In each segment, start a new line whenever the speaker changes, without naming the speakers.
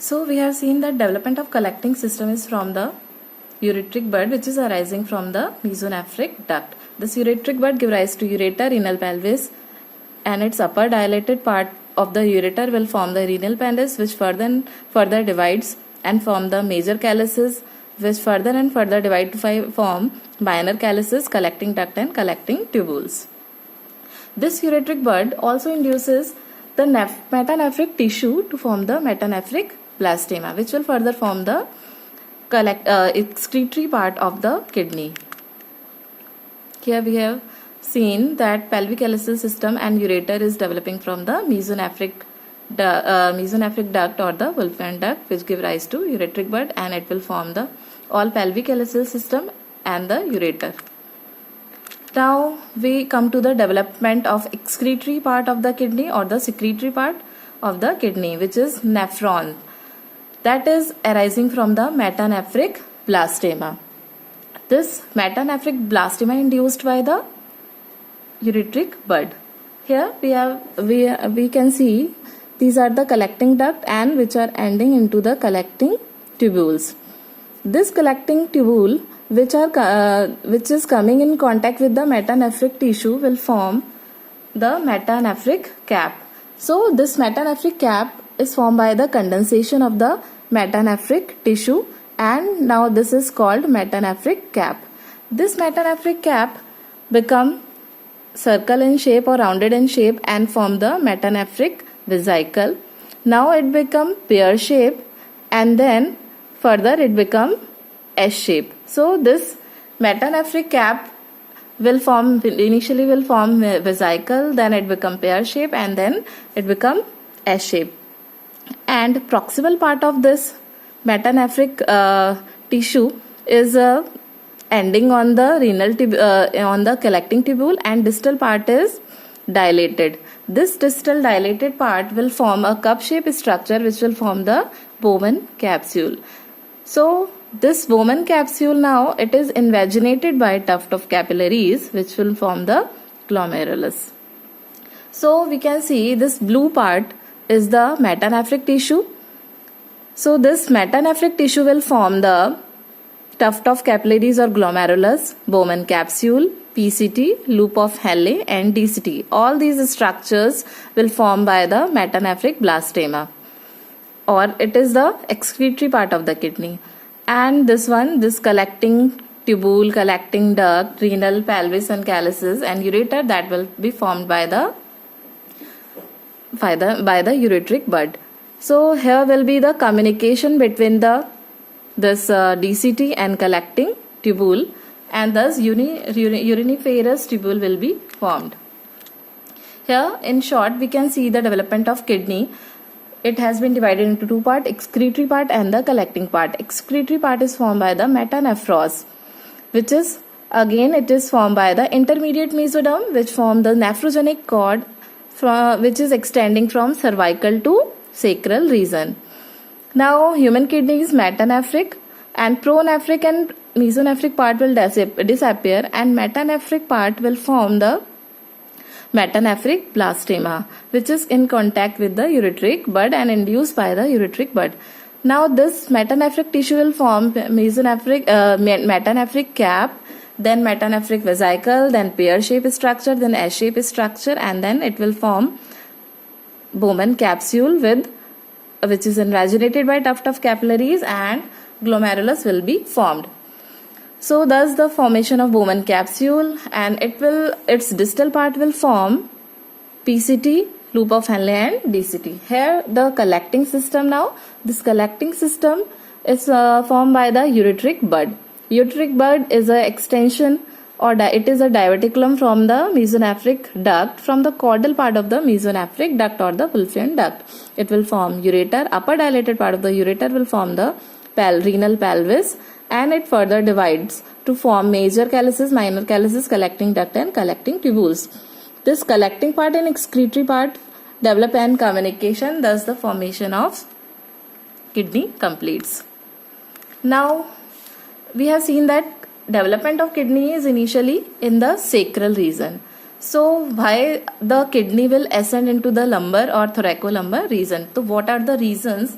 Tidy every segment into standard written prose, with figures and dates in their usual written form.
So we have seen that development of collecting system is from the ureteric bud, which is arising from the mesonephric duct. This ureteric bud gives rise to ureter, renal pelvis, and its upper dilated part of the ureter will form the renal pelvis, which further divides and form the major calyces, which further and further divide to form minor calyces, collecting duct, and collecting tubules. This ureteric bud also induces the metanephric tissue to form the metanephric blastema, which will further form the excretory part of the kidney. Here we have seen that pelvic calyceal system and ureter is developing from the mesonephric duct or the Wolfram duct, which give rise to ureteric bud, and it will form the all pelvic calyceal system and the ureter. Now we come to the development of excretory part of the kidney or the secretory part of the kidney, which is nephron, that is arising from the metanephric blastema. This metanephric blastema induced by the ureteric bud. Here we can see these are the collecting duct and which are ending into the collecting tubules. This collecting tubule which is coming in contact with the metanephric tissue will form the metanephric cap. So this metanephric cap is formed by the condensation of the metanephric tissue, and now this is called metanephric cap. This metanephric cap become circle in shape or rounded in shape and form the metanephric vesicle. Now it become pear shape and then further it become S shape. So this metanephric cap initially will form vesicle, then it become pear shape, and then it become S shape. And proximal part of this metanephric tissue is ending on the on the collecting tubule, and distal part is dilated. This distal dilated part will form a cup-shaped structure which will form the Bowman capsule. So this Bowman capsule now it is invaginated by a tuft of capillaries which will form the glomerulus. So we can see this blue part is the metanephric tissue. So this metanephric tissue will form the tuft of capillaries or glomerulus, Bowman capsule, PCT, loop of Henle, and DCT. All these structures will form by the metanephric blastema, or it is the excretory part of the kidney. And this collecting tubule, collecting duct, renal, pelvis, and calyces, and ureter, that will be formed by the ureteric bud. So here will be the communication between this DCT and collecting tubule, and thus uriniferous tubule will be formed. Here in short we can see the development of kidney. It has been divided into two parts, excretory part and the collecting part. Excretory part is formed by the metanephros, which is again it is formed by the intermediate mesoderm, which form the nephrogenic cord which is extending from cervical to sacral region. Now human kidney is metanephric, and pronephric and mesonephric part will disappear, and metanephric part will form the metanephric blastema, which is in contact with the ureteric bud and induced by the ureteric bud. Now this metanephric tissue will form metanephric cap, then metanephric vesicle, then pear-shaped structure, then S-shaped structure, and then it will form Bowman capsule which is invaginated by tuft of capillaries, and glomerulus will be formed. So thus the formation of Bowman capsule, and its distal part will form PCT, loop of Henle, and DCT. Here the collecting system now. This collecting system is formed by the ureteric bud. Ureteric bud is an extension or it is a diverticulum from the mesonephric duct, from the caudal part of the mesonephric duct or the Wolfram duct. It will form ureter. Upper dilated part of the ureter will form the renal pelvis, and it further divides to form major calyces, minor calyces, collecting duct, and collecting tubules. This collecting part and excretory part develop and communication, thus the formation of kidney completes. Now we have seen that development of kidney is initially in the sacral region. So why the kidney will ascend into the lumbar or thoracolumbar region? So what are the reasons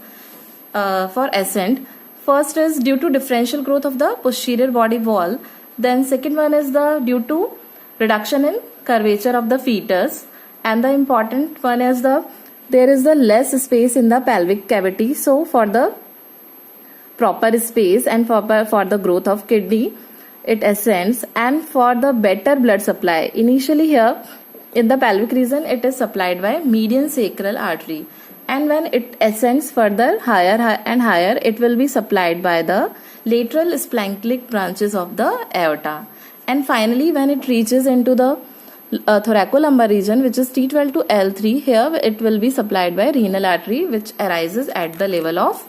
for ascent. First is due to differential growth of the posterior body wall. Then second one is the due to reduction in curvature of the fetus. And the important one is there is the less space in the pelvic cavity. So for the proper space and for the growth of kidney, it ascends. And for the better blood supply, initially here in the pelvic region, it is supplied by median sacral artery. And when it ascends further higher and higher, it will be supplied by the lateral splanchnic branches of the aorta. And finally, when it reaches into the thoracolumbar region, which is T12 to L3, here it will be supplied by renal artery, which arises at the level of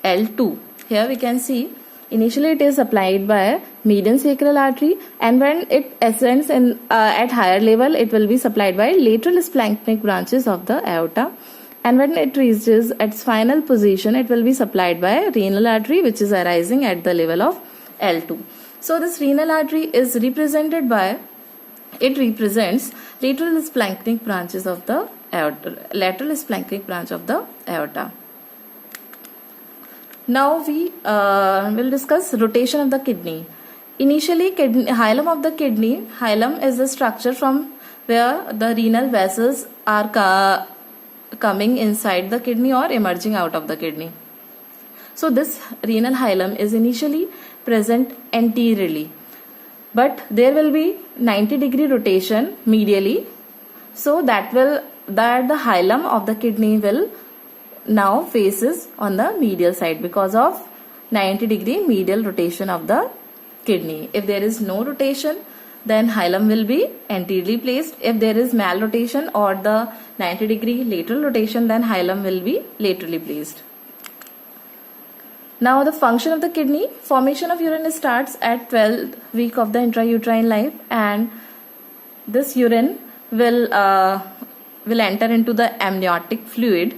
L2. Here we can see initially it is supplied by median sacral artery, and when it ascends in at higher level, it will be supplied by lateral splanchnic branches of the aorta. And when it reaches its final position, it will be supplied by renal artery, which is arising at the level of L2. So this renal artery is represented by, it represents lateral splanchnic branches of the aorta, lateral splanchnic branch of the aorta. Now we will discuss rotation of the kidney. Initially, hilum of the kidney, hilum is the structure from where the renal vessels are coming inside the kidney or emerging out of the kidney. So this renal hilum is initially present anteriorly, but there will be 90-degree rotation medially, so that the hilum of the kidney will now faces on the medial side because of 90-degree medial rotation of the kidney. If there is no rotation, then hilum will be anteriorly placed. If there is malrotation or the 90-degree lateral rotation, then hilum will be laterally placed. Now the function of the kidney. Formation of urine starts at 12th week of the intrauterine life, and this urine will enter into the amniotic fluid.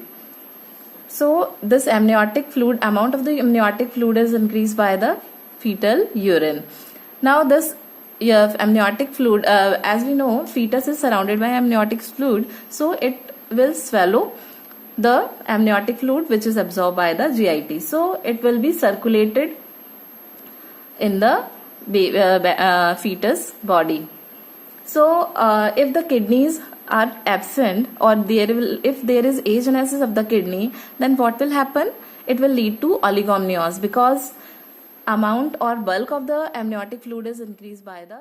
So this amniotic fluid, amount of the amniotic fluid is increased by the fetal urine. Now this amniotic fluid, as we know, fetus is surrounded by amniotic fluid, so it will swallow the amniotic fluid which is absorbed by the GIT. So it will be circulated in the fetus body. So if the kidneys are absent, or if there is agenesis of the kidney, then what will happen? It will lead to oligomnios, because amount or bulk of the amniotic fluid is increased by the